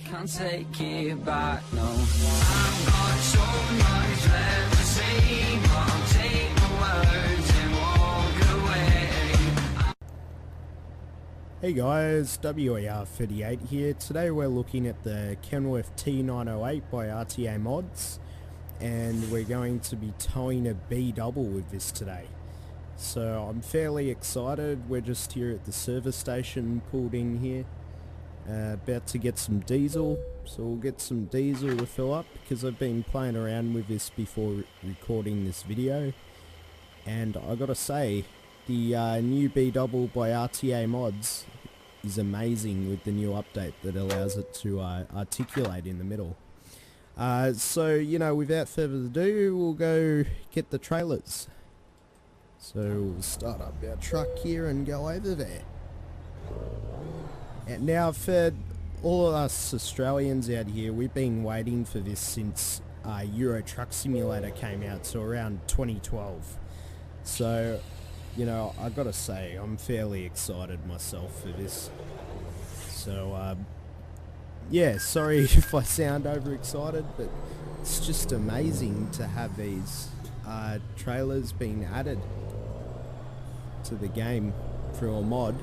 Can't take it back, no. I've got so much left to say, but I'll take my words and walk away. Hey guys, WER38 here. Today we're looking at the Kenworth T908 by RTA Mods, and we're going to be towing a B-double with this today. So I'm fairly excited. We're just here at the service station, pulled in here. About to get some diesel, so we'll get some diesel to fill up because I've been playing around with this before recording this video, and I gotta say the new B-double by RTA Mods is amazing with the new update that allows it to articulate in the middle. So you know, without further ado, we'll go get the trailers. So we'll start up our truck here and go over there. And now for all of us Australians out here, we've been waiting for this since Euro Truck Simulator came out, so around 2012. So, you know, I gotta say, I'm fairly excited myself for this. So, yeah, sorry if I sound overexcited, but it's just amazing to have these trailers being added to the game through a mod,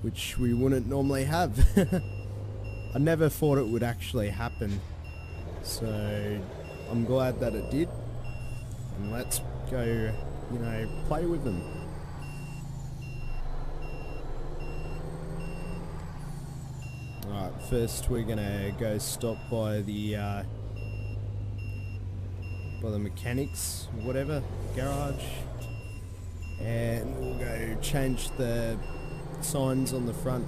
which we wouldn't normally have. I never thought it would actually happen, so I'm glad that it did, and let's go, you know, play with them. Alright, first we're gonna go stop by the mechanics, whatever, garage, and we'll go change the signs on the front.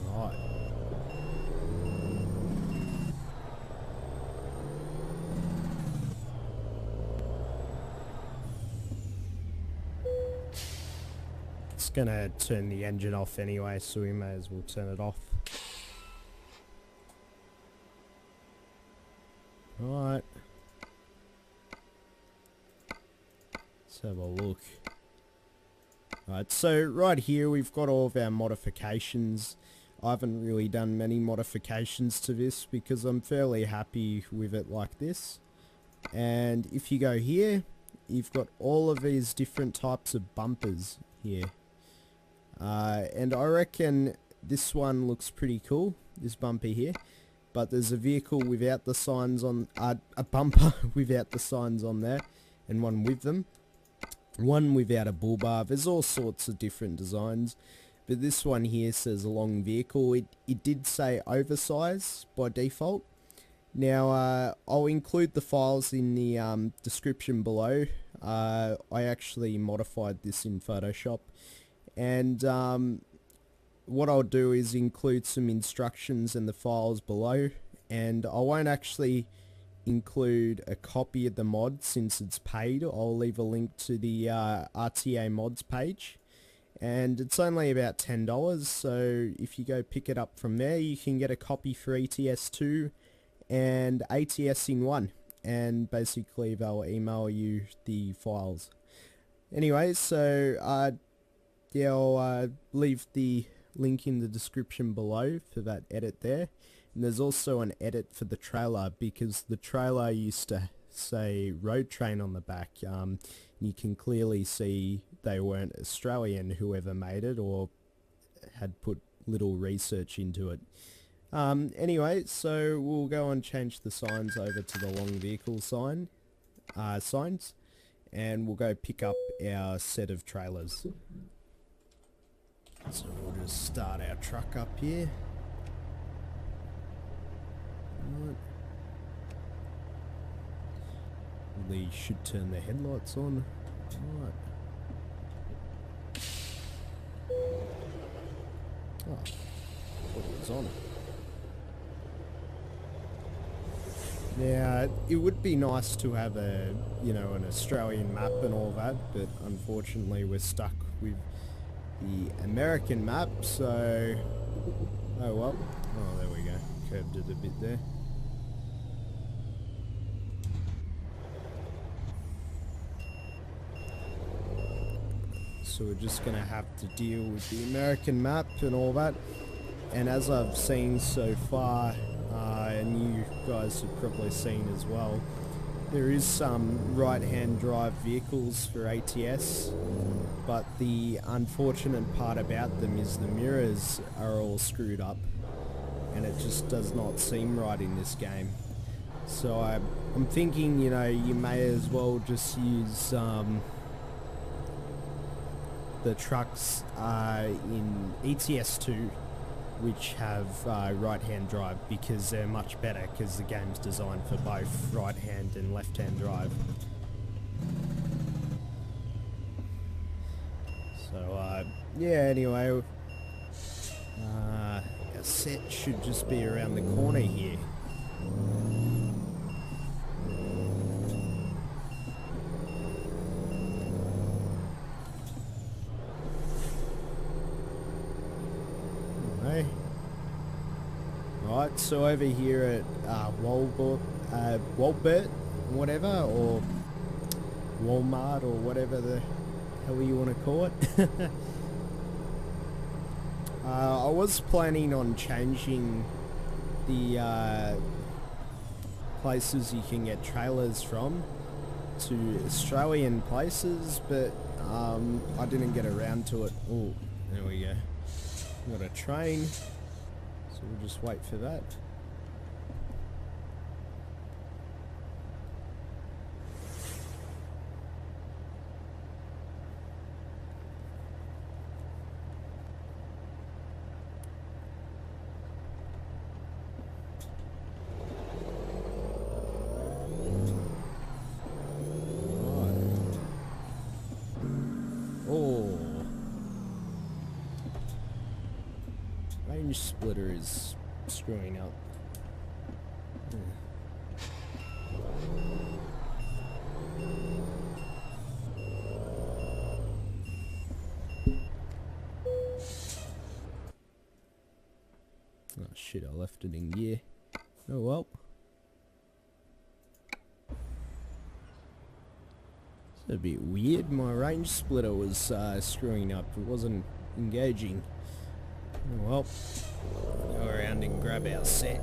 Right. Gonna turn the engine off anyway, so we may as well turn it off. Alright, let's have a look. Alright, so right here we've got all of our modifications. I haven't really done many modifications to this because I'm fairly happy with it like this. And if you go here, you've got all of these different types of bumpers here. And I reckon this one looks pretty cool, this bumper here, but there's a vehicle without the signs on, a bumper without the signs on there, and one with them, one without a bull bar. There's all sorts of different designs, but this one here says a long vehicle. It did say oversize by default. Now I'll include the files in the description below. I actually modified this in Photoshop. And what I'll do is include some instructions in the files below, and I won't actually include a copy of the mod since it's paid. I'll leave a link to the RTA Mods page, and it's only about $10, so if you go pick it up from there, you can get a copy for ETS2 and ATS in one, and basically they'll email you the files. Anyway, so yeah, I'll leave the link in the description below for that edit there. And there's also an edit for the trailer, because the trailer used to say Road Train on the back. You can clearly see they weren't Australian, whoever made it, or had put little research into it. Anyway, so we'll go and change the signs over to the long vehicle signs, and we'll go pick up our set of trailers. So we'll just start our truck up here. Right. We should turn the headlights on. Right. Oh, I thought it was on. Now, it would be nice to have a, you know, an Australian map and all that, but unfortunately we're stuck with the American map, so Oh well. Oh, there we go. Curved it a bit there. So we're just going to have to deal with the American map and all that. And as I've seen so far, and you guys have probably seen as well, there is some right-hand drive vehicles for ATS, but the unfortunate part about them is the mirrors are all screwed up, and it just does not seem right in this game. So I'm thinking, you know, you may as well just use the trucks in ETS2 which have right-hand drive, because they're much better, because the game's designed for both right-hand and left-hand drive. So yeah, anyway, our set should just be around the corner here. Right, so over here at Walbert, whatever, or Walmart, or whatever the hell you want to call it. I was planning on changing the places you can get trailers from to Australian places, but I didn't get around to it. Oh, there we go. Got a train. So we'll just wait for that. Right. Oh. Range splitter is screwing up. Oh shit, I left it in gear. Oh well. It's a bit weird. My range splitter was screwing up. It wasn't engaging. Oh well, go around and grab our set.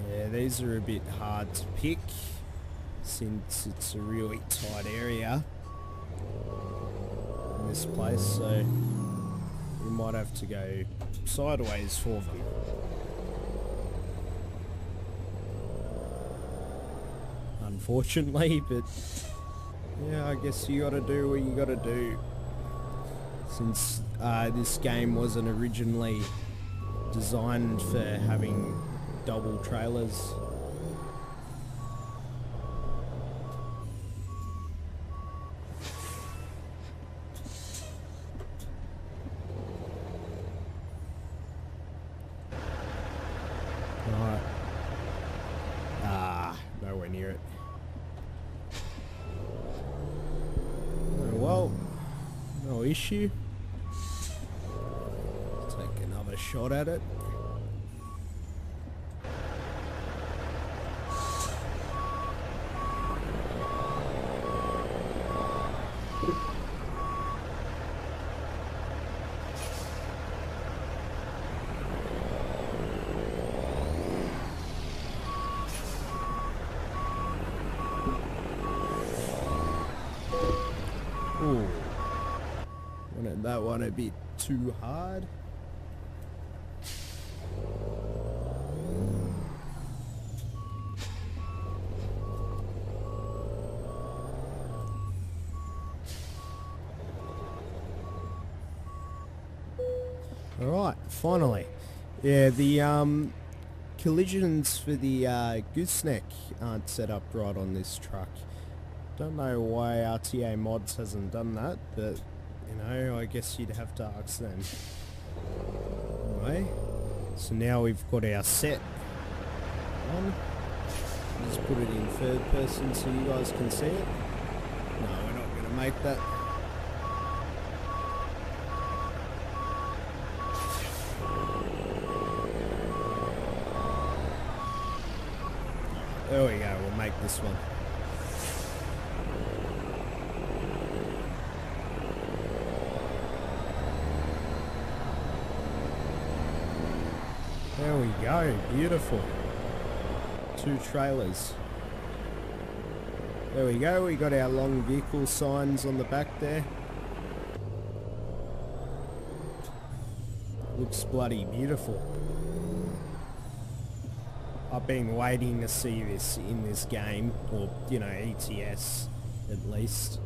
Yeah, these are a bit hard to pick since it's a really tight area in this place, so we might have to go sideways for them. Unfortunately, but yeah, I guess you gotta do what you gotta do. Since this game wasn't originally designed for having double trailers. Right. Nowhere near it. Oh, well, no issue. Take another shot at it. Ooh. Wanted that one a bit too hard. Alright, finally. Yeah, the collisions for the gooseneck aren't set up right on this truck. Don't know why RTA Mods hasn't done that, but you know, I guess you'd have to ask them. Anyway, So now we've got our set on. Just put it in third person so you guys can see it. No, we're not going to make that. There we go, we'll make this one. There we go, beautiful. 2 trailers. There we go, we got our long vehicle signs on the back there. Looks bloody beautiful. I've been waiting to see this in this game, or, you know, ETS at least,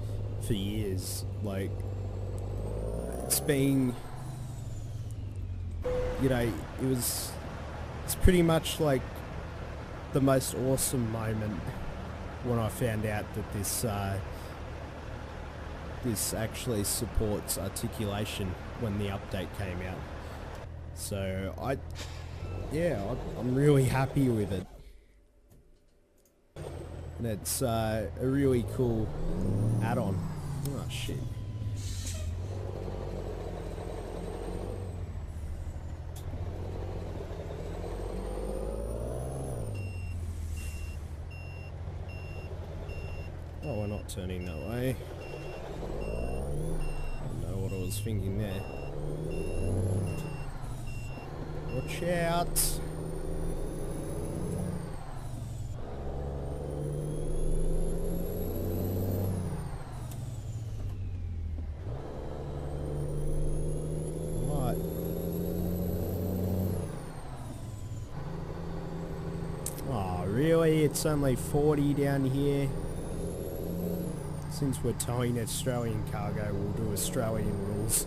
for years. Like, it's been, you know, it's pretty much like the most awesome moment when I found out that this actually supports articulation when the update came out. So I'm really happy with it, and it's a really cool add-on. Oh shit. Oh, we're not turning that way. I don't know what I was thinking there. Watch out! What? Oh, really? It's only 40 down here? Since we're towing Australian cargo, we'll do Australian rules.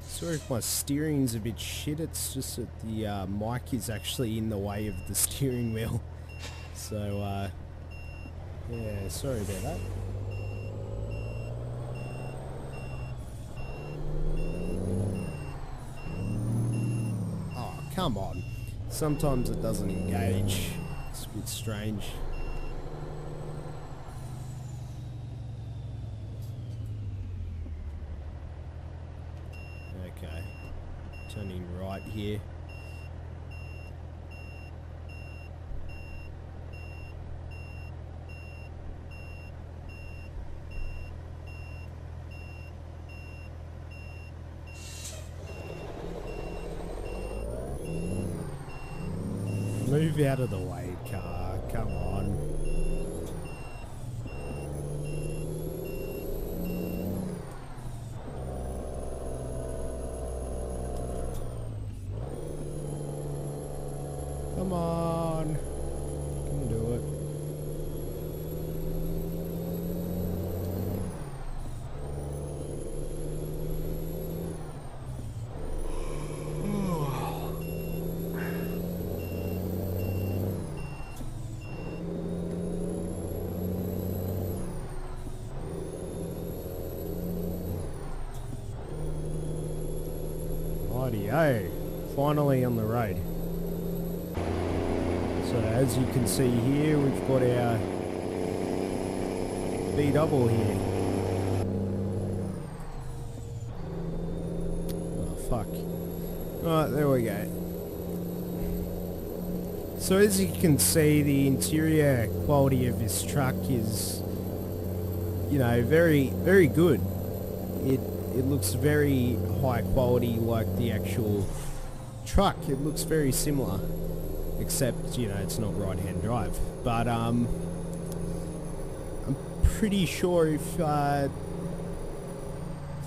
Sorry if my steering's a bit shit, it's just that the mic is actually in the way of the steering wheel. So, yeah, sorry about that. Oh, come on. Sometimes it doesn't engage. It's a bit strange. Okay, turning right here. Move out of the way, car, come on. Come on. Can do it. Rightio. Finally on the road. So as you can see here, we've got our B-double here. Oh fuck. Alright, there we go. So as you can see, the interior quality of this truck is, you know, very, very good. It looks very high quality like the actual truck. It looks very similar. Except, you know, it's not right-hand drive. But, I'm pretty sure if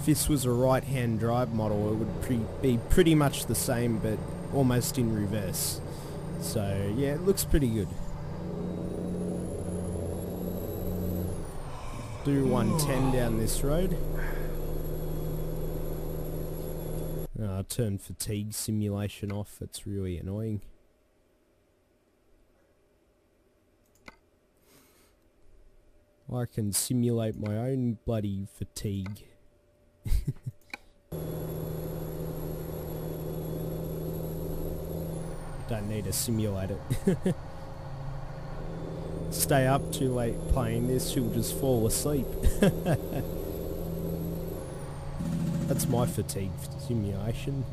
if this was a right-hand drive model, it would be pretty much the same, but almost in reverse. So yeah, it looks pretty good. Do 110 down this road. Turn fatigue simulation off, it's really annoying. I can simulate my own bloody fatigue. Don't need to simulate it. Stay up too late playing this, you'll just fall asleep. That's my fatigue simulation.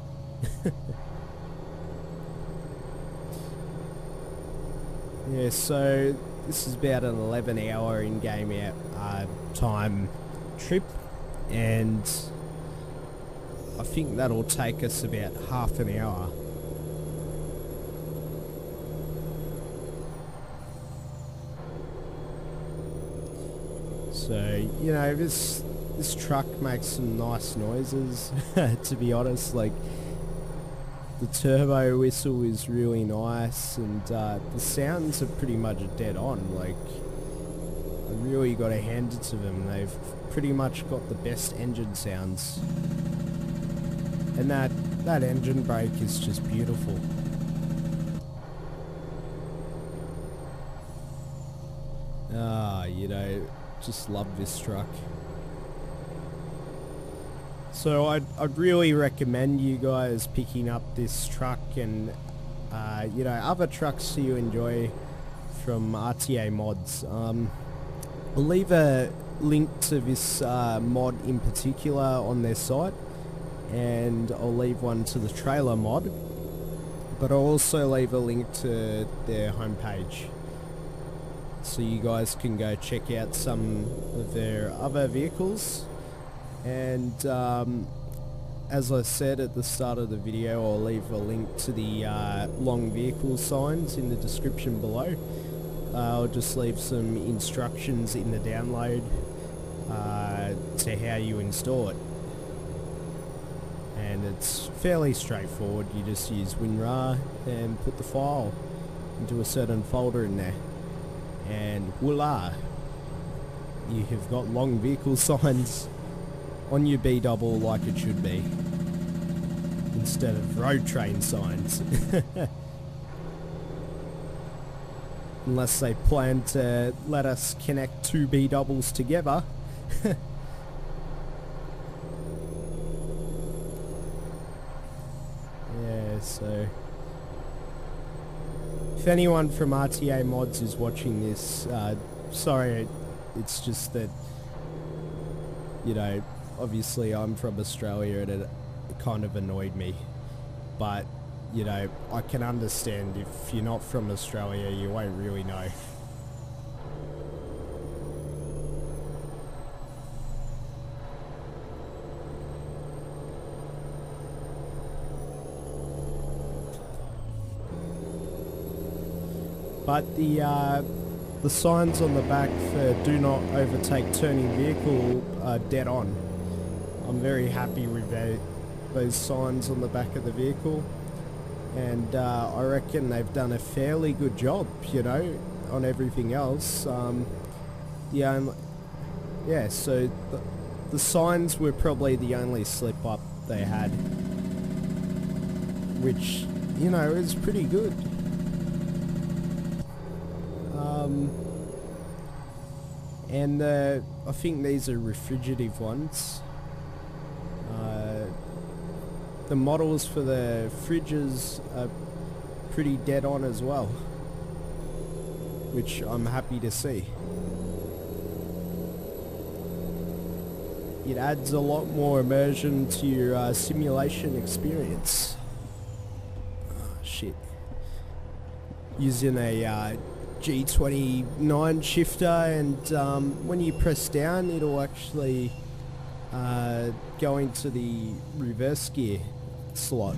Yeah, so this is about an 11-hour in-game time trip, and I think that'll take us about half an hour. So, you know, this truck makes some nice noises, to be honest. Like, the turbo whistle is really nice, and the sounds are pretty much dead on. Like, I really got to hand it to them. They've pretty much got the best engine sounds. And that engine brake is just beautiful. You know, just love this truck. So I'd really recommend you guys picking up this truck and you know, other trucks you enjoy from RTA Mods. I'll leave a link to this mod in particular on their site, and I'll leave one to the trailer mod, but I'll also leave a link to their homepage, so you guys can go check out some of their other vehicles. And as I said at the start of the video, I'll leave a link to the long vehicle signs in the description below. I'll just leave some instructions in the download to how you install it. And it's fairly straightforward. You just use WinRAR and put the file into a certain folder in there, and voila, you have got long vehicle signs on your B-double like it should be, instead of road train signs. Unless they plan to let us connect two B-doubles together. Yeah, so if anyone from RTA Mods is watching this, sorry, it's just that, you know, obviously I'm from Australia and it kind of annoyed me, but you know, I can understand if you're not from Australia, you won't really know. But the signs on the back for do not overtake turning vehicle are dead on. I'm very happy with those signs on the back of the vehicle, and I reckon they've done a fairly good job, you know, on everything else. Yeah, so the signs were probably the only slip up they had, which, you know, is pretty good. And I think these are refrigerative ones. The models for the fridges are pretty dead on as well, which I'm happy to see. It adds a lot more immersion to your simulation experience. Oh, shit. Using a G29 shifter, and when you press down, it'll actually go into the reverse gear slot,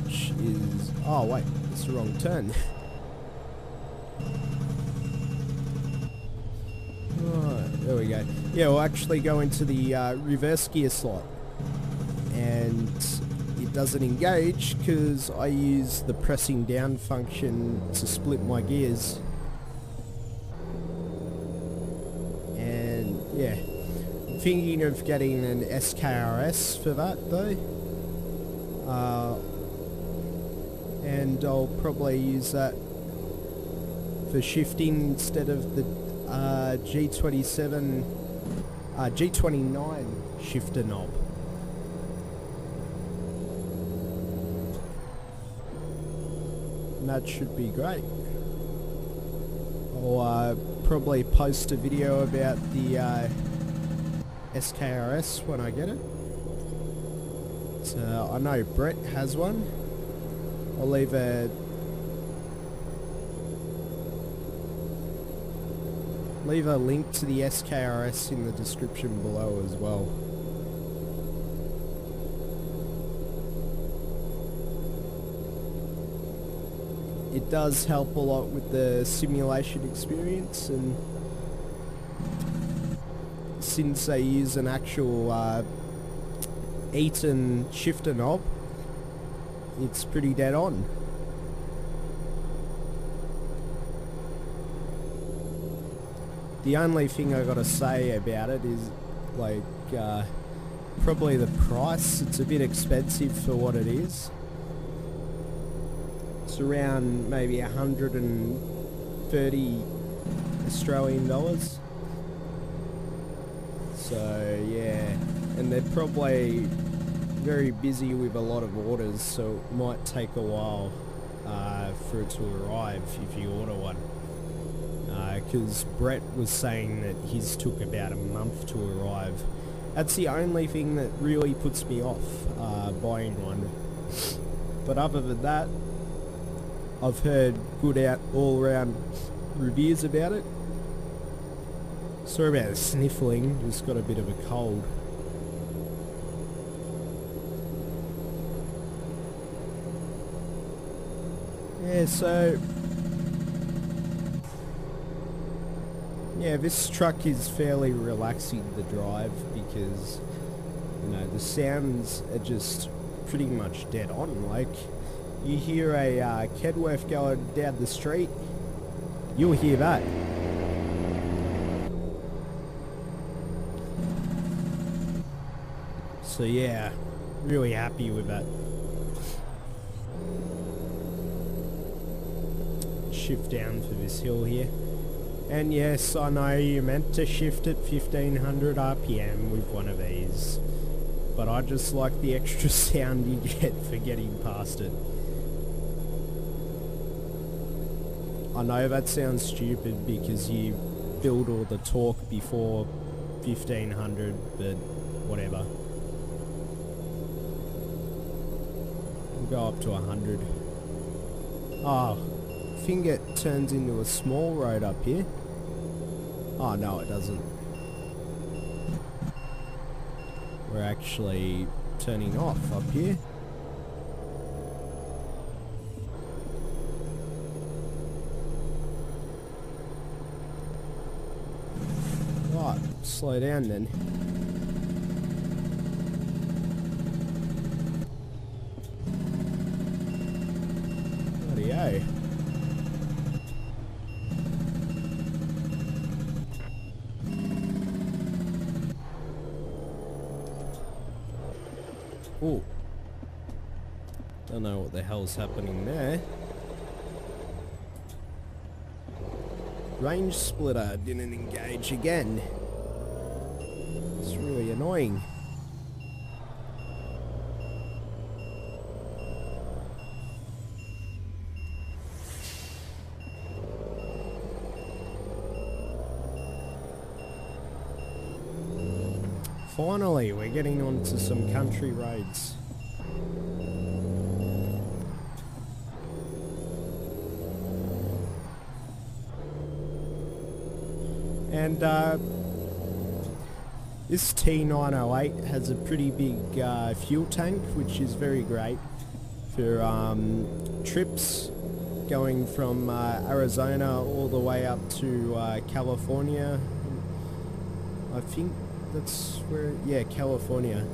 which is, oh wait, it's the wrong turn. Right, There we go. Yeah, we'll actually go into the reverse gear slot. And it doesn't engage because I use the pressing down function to split my gears. And yeah, I'm thinking of getting an SKRS for that though. And I'll probably use that for shifting instead of the G29 shifter knob. And that should be great. I'll probably post a video about the SKRS when I get it. So I know Brett has one. I'll leave a link to the SKRS in the description below as well. It does help a lot with the simulation experience, and since they use an actual Eaton shifter knob, it's pretty dead on. The only thing I gotta say about it is like probably the price. It's a bit expensive for what it is. It's around maybe 130 Australian dollars. So yeah, and they're probably very busy with a lot of orders, so it might take a while for it to arrive if you order one. Because Brett was saying that his took about a month to arrive. That's the only thing that really puts me off buying one. But other than that, I've heard good all-round reviews about it. Sorry about the sniffling, just got a bit of a cold. Yeah, so yeah, this truck is fairly relaxing to drive because, you know, the sounds are just pretty much dead on. Like, you hear a Kenworth going down the street, you'll hear that. So yeah, really happy with that. Shift down for this hill here. And yes, I know you're meant to shift at 1500 RPM with one of these, but I just like the extra sound you get for getting past it. I know that sounds stupid because you build all the torque before 1500, but whatever. We'll go up to 100. Oh, I think it turns into a small road up here. Oh no, it doesn't. We're actually turning off up here. Right, slow down then. Bloody-o. Oh, don't know what the hell's happening there. Range splitter didn't engage again. It's really annoying. Finally, we're getting onto some country roads. And this T908 has a pretty big fuel tank, which is very great for trips going from Arizona all the way up to California I think that's where, yeah, California.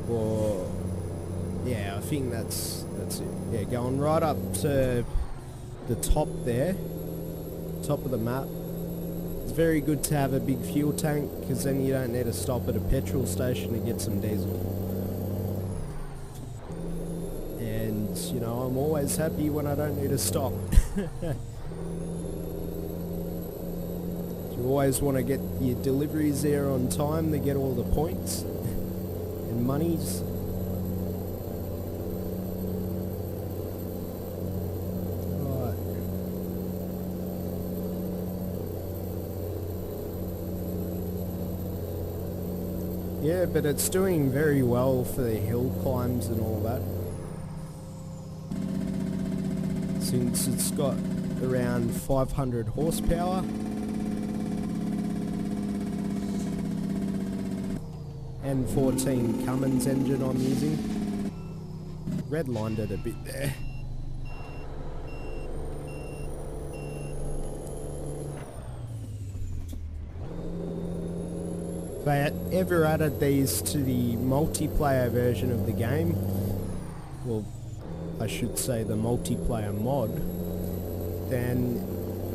Or, yeah, I think that's it. Yeah, going right up to the top there, top of the map. It's very good to have a big fuel tank, because then you don't need to stop at a petrol station to get some diesel. And, you know, I'm always happy when I don't need to stop. You always want to get your deliveries there on time to get all the points and monies. Right. Yeah, but it's doing very well for the hill climbs and all that. Since it's got around 500 horsepower. And 14 Cummins engine I'm using. Redlined it a bit there. If they ever added these to the multiplayer version of the game, well, I should say the multiplayer mod, then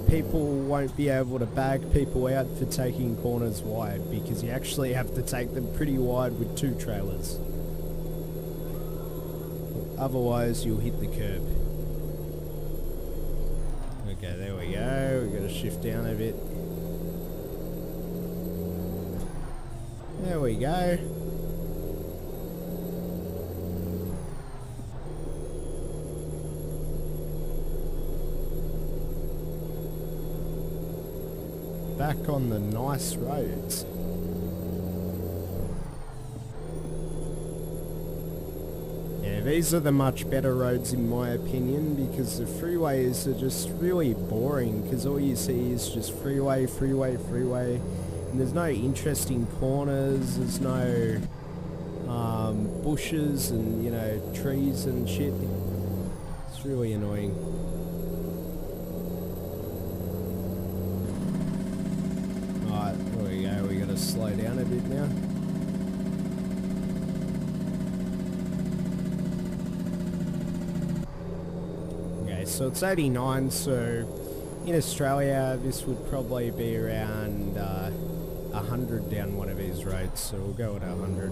people won't be able to bag people out for taking corners wide, because you actually have to take them pretty wide with 2 trailers. Otherwise you'll hit the curb. Okay, there we go. We've got to shift down a bit. There we go. Back on the nice roads. Yeah, these are the much better roads in my opinion, because the freeways are just really boring, because all you see is just freeway, freeway, freeway, and there's no interesting corners, there's no bushes and, you know, trees and shit. It's really annoying. Slow down a bit now. Okay, so it's 89, so in Australia this would probably be around 100 down one of these roads, so we'll go at 100.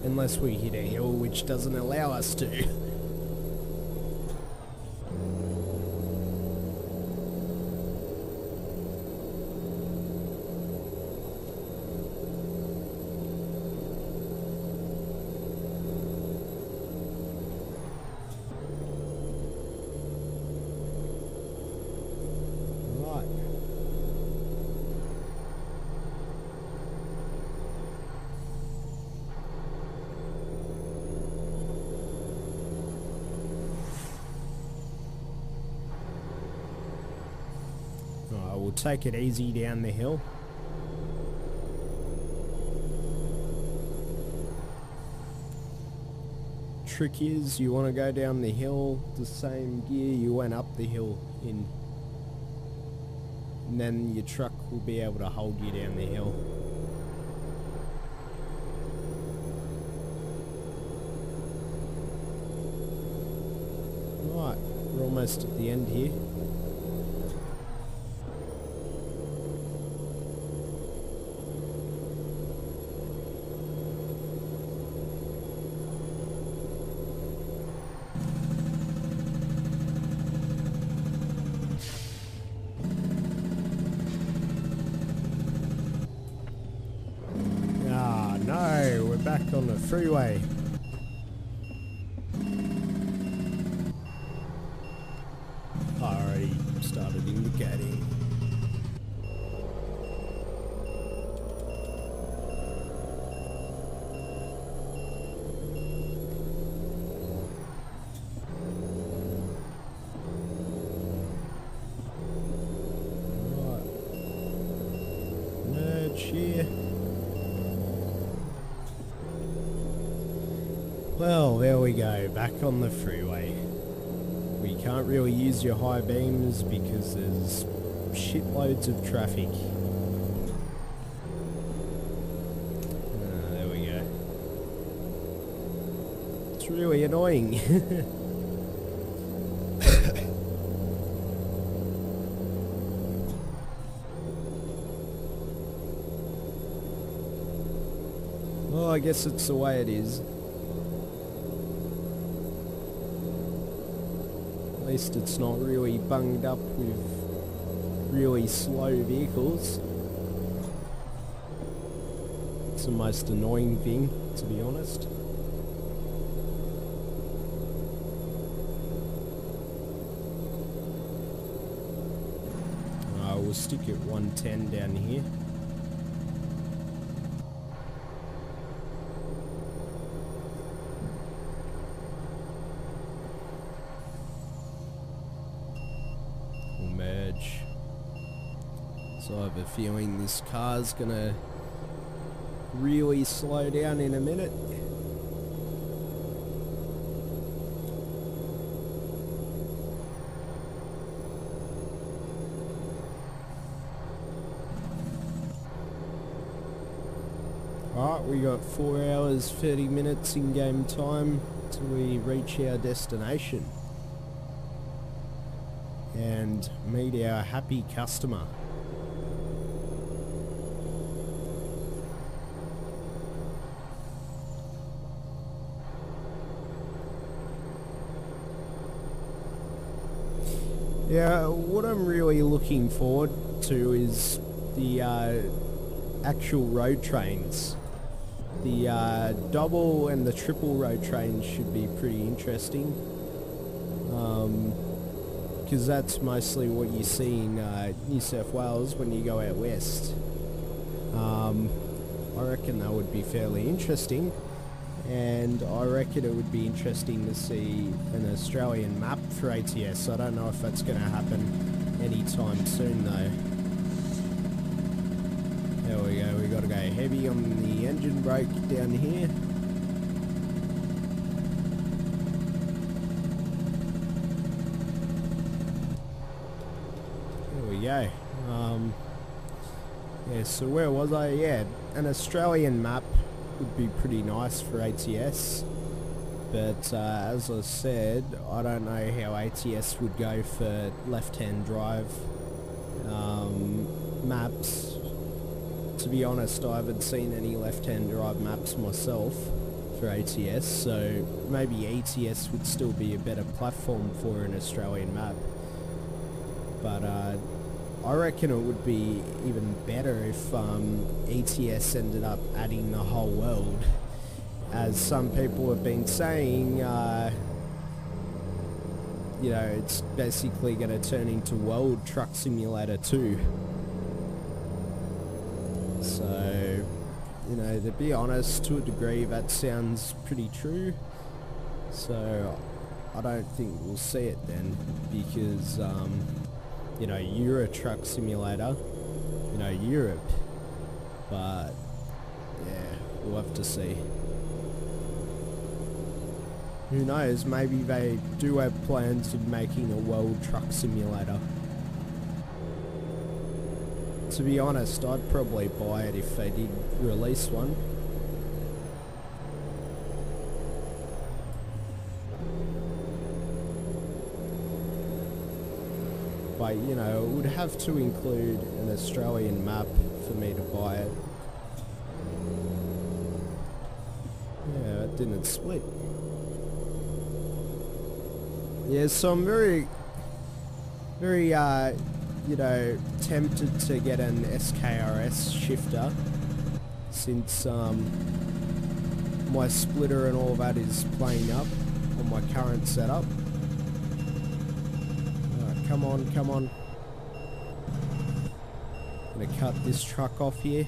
Unless we hit a hill which doesn't allow us to. We'll take it easy down the hill. Trick is you want to go down the hill the same gear you went up the hill in, and then your truck will be able to hold you down the hill. Right, we're almost at the end here. No, we're back on the freeway. I already started indicating. Right. Merge here. Well, there we go, back on the freeway. We can't really use your high beams because there's shitloads of traffic. There we go. It's really annoying. Well, I guess it's the way it is. At least it's not really bunged up with really slow vehicles. It's the most annoying thing, to be honest. We'll stick at 110 down here. We'll merge. So I have a feeling this car's gonna really slow down in a minute. Alright, we got 4 hours 30 minutes in game time till we reach our destination and meet our happy customer. Yeah, what I'm really looking forward to is the actual road trains. The double and the triple road trains should be pretty interesting, because that's mostly what you see in New South Wales when you go out west. I reckon that would be fairly interesting, and I reckon it would be interesting to see an Australian map for ATS. I don't know if that's going to happen anytime soon though. There we go, we got to go heavy on the engine brake down here. There we go. Yeah, so where was I? Yeah, an Australian map would be pretty nice for ATS. But as I said, I don't know how ATS would go for left-hand drive maps. To be honest, I haven't seen any left-hand drive maps myself for ATS, so maybe ATS would still be a better platform for an Australian map. But I reckon it would be even better if ATS ended up adding the whole world. As some people have been saying, you know, it's basically going to turn into World Truck Simulator 2. So, you know, to be honest, to a degree that sounds pretty true. So, I don't think we'll see it then, because, you know, Euro Truck Simulator, you know, Europe. But, yeah, we'll have to see. Who knows, maybe they do have plans of making a World Truck Simulator. To be honest, I'd probably buy it if they did release one. But, you know, it would have to include an Australian map for me to buy it. Yeah, it didn't split. Yeah, so I'm very, you know, tempted to get an SKRS shifter, since my splitter and all that is playing up on my current setup. Alright, come on, come on. I'm gonna cut this truck off here.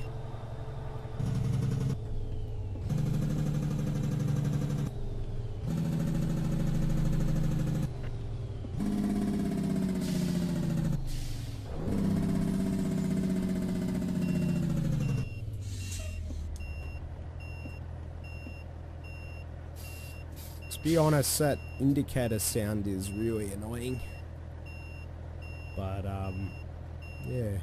To be honest, that indicator sound is really annoying. But, Yeah.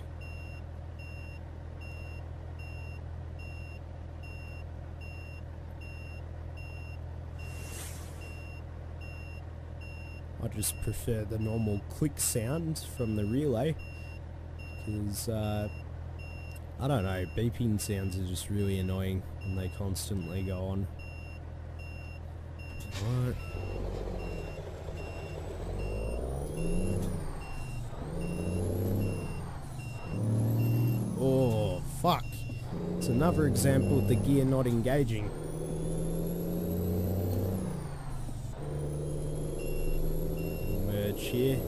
I just prefer the normal click sound from the relay, because I don't know, beeping sounds are just really annoying and they constantly go on. Right. Oh, fuck. It's another example of the gear not engaging. Merge here.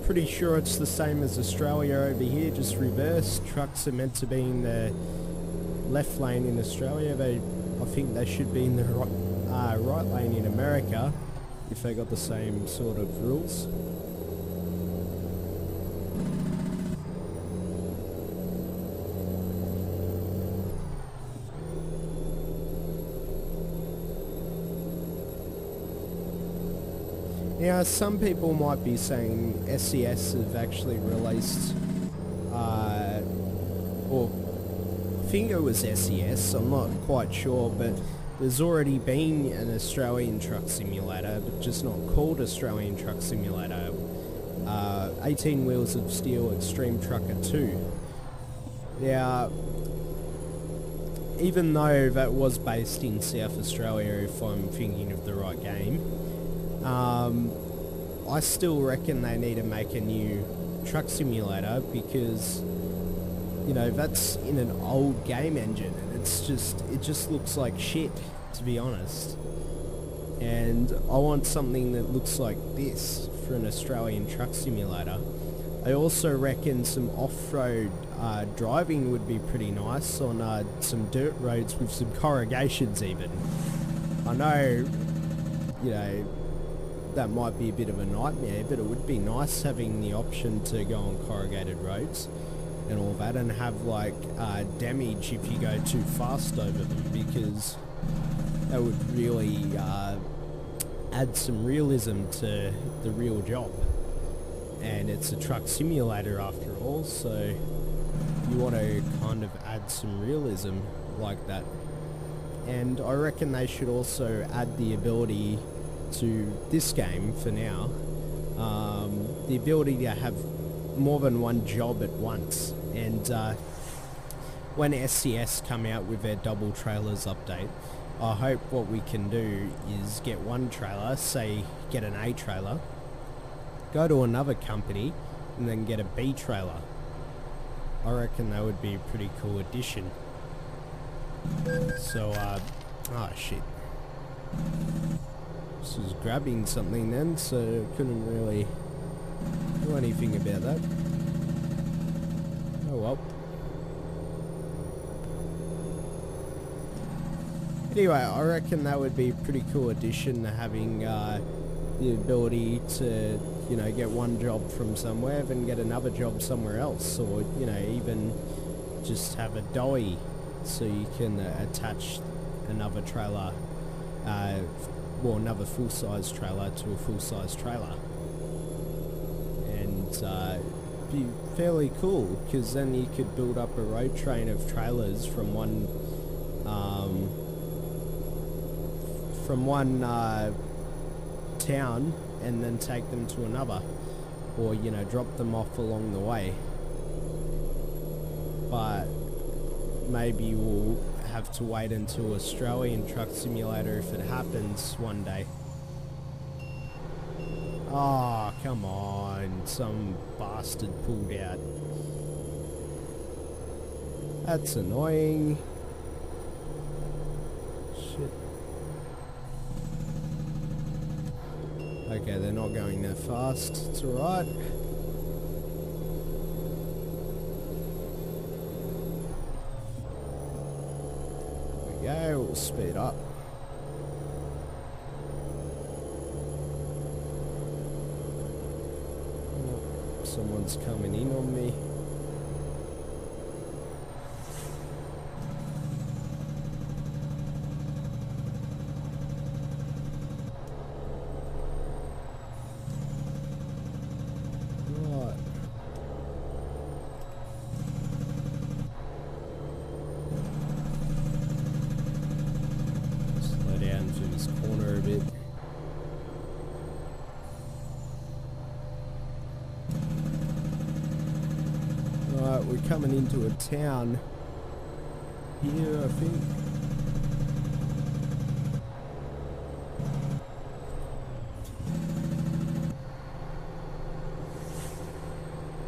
Pretty sure it's the same as Australia over here, just reversed. Trucks are meant to be in the left lane in Australia. I think they should be in the right lane in America, if they got the same sort of rules. Now, some people might be saying SES have actually released, or I think it was SES, I'm not quite sure, but there's already been an Australian Truck Simulator, but just not called Australian Truck Simulator. 18 Wheels of Steel Extreme Trucker 2. Now, even though that was based in South Australia, if I'm thinking of the right game, I still reckon they need to make a new truck simulator, because, you know, that's in an old game engine and it just looks like shit, to be honest. And I want something that looks like this for an Australian truck simulator. I also reckon some off-road driving would be pretty nice on some dirt roads with some corrugations even. I know, you know, that might be a bit of a nightmare, but it would be nice having the option to go on corrugated roads and all that, and have like damage if you go too fast over them, because that would really add some realism to the real job. And it's a truck simulator after all, so you want to kind of add some realism like that. And I reckon they should also add the ability to this game for now, the ability to have more than one job at once. And when SCS come out with their double trailers update, I hope what we can do is get one trailer, say get an A trailer, go to another company and then get a B trailer. I reckon that would be a pretty cool addition. So oh shit. This was grabbing something then, so couldn't really do anything about that. Oh well. Anyway, I reckon that would be a pretty cool addition, having the ability to, you know, get one job from somewhere, then get another job somewhere else, or, you know, even just have a dolly so you can attach another trailer, well, another full-size trailer to a full-size trailer, and be fairly cool, because then you could build up a road train of trailers from one town, and then take them to another, or, you know, drop them off along the way. But maybe we'll have to wait until Australian Truck Simulator if it happens one day. Oh, come on, some bastard pulled out. That's annoying. Shit. Okay, they're not going that fast. It's alright. There we go, we'll speed up. Oh, someone's coming in on me. we're coming into a town here, I think.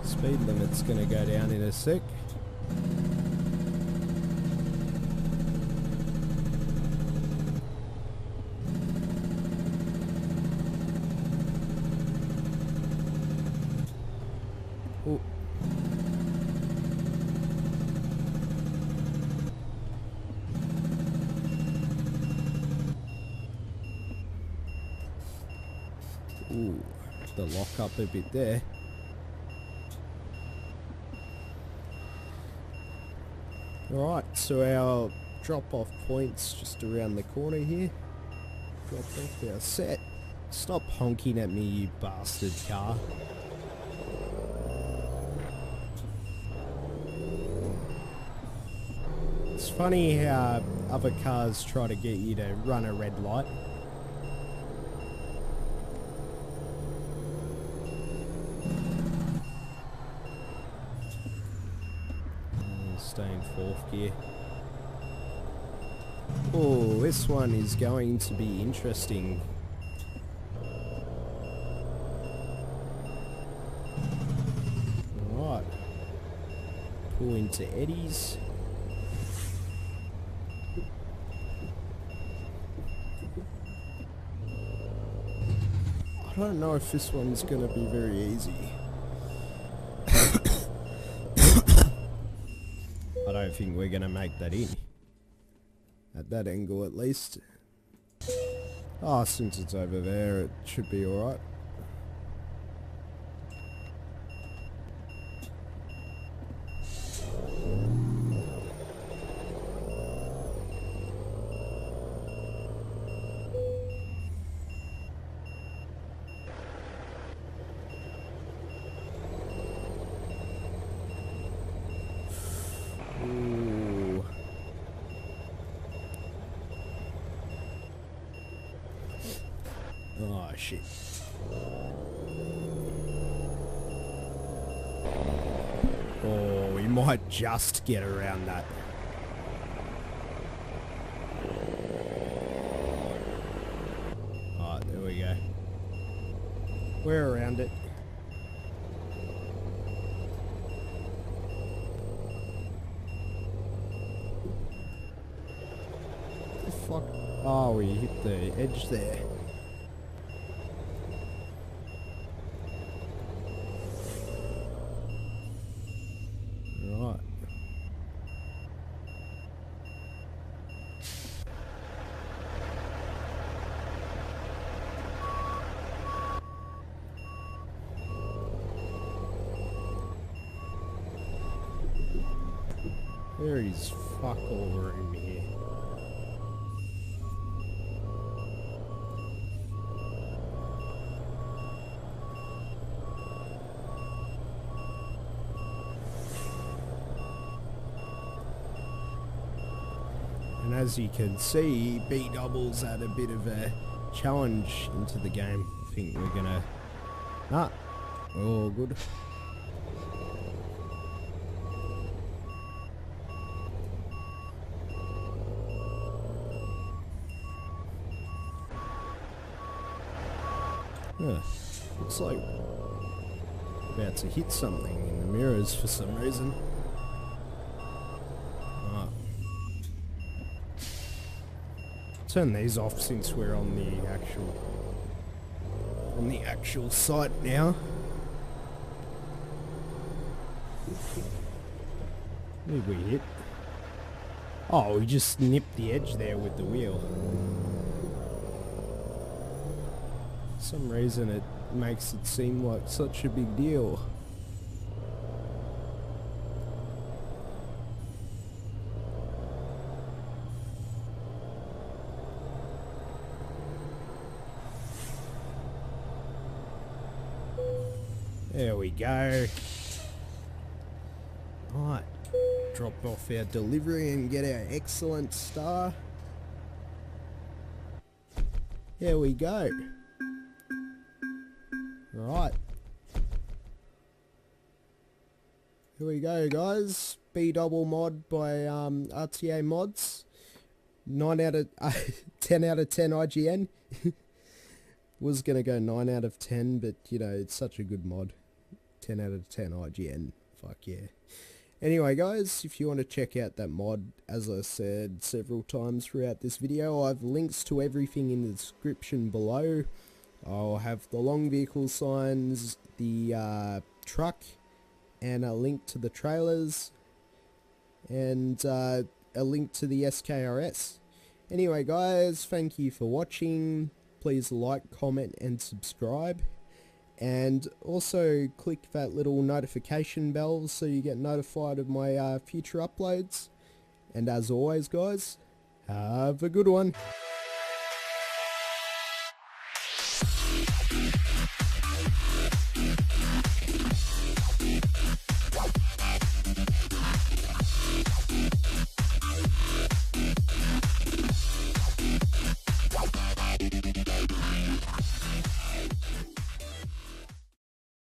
Speed limit's gonna go down in a sec. Oh. Ooh, the lock up a bit there. Alright, so our drop-off point's just around the corner here. Drop off our set. Stop honking at me, you bastard car. It's funny how other cars try to get you to run a red light. Stay in fourth gear. Oh, this one is going to be interesting. Alright. Pull into eddies. I don't know if this one's going to be very easy. I don't think we're going to make that in. At that angle at least. Oh, since it's over there, it should be alright. Ooh. Oh shit. Oh, we might just get around that. Alright, there we go. We're around it. The fuck? Oh, we hit the edge there. Right. There is fuck all room here. And as you can see, B-Doubles had a bit of a challenge into the game. I think we're gonna... Ah, we're all good. Huh. Looks like we're about to hit something in the mirrors for some reason. Ah. Turn these off since we're on the actual site now. What did we hit? Oh, we just nipped the edge there with the wheel. For some reason it makes it seem like such a big deal. There we go. Alright, drop off our delivery and get our excellent star. There we go. Right. here we go, guys. B double mod by RTA Mods. 9 out of 10 out of 10 IGN. Was gonna go 9 out of 10, but you know, it's such a good mod. 10 out of 10 IGN. Fuck yeah. Anyway, guys, if you want to check out that mod, as I said several times throughout this video, I have links to everything in the description below. I'll have the long vehicle signs, the truck, and a link to the trailers, and a link to the SKRS. Anyway, guys, thank you for watching. Please like, comment, and subscribe. And also click that little notification bell so you get notified of my future uploads. And as always, guys, have a good one.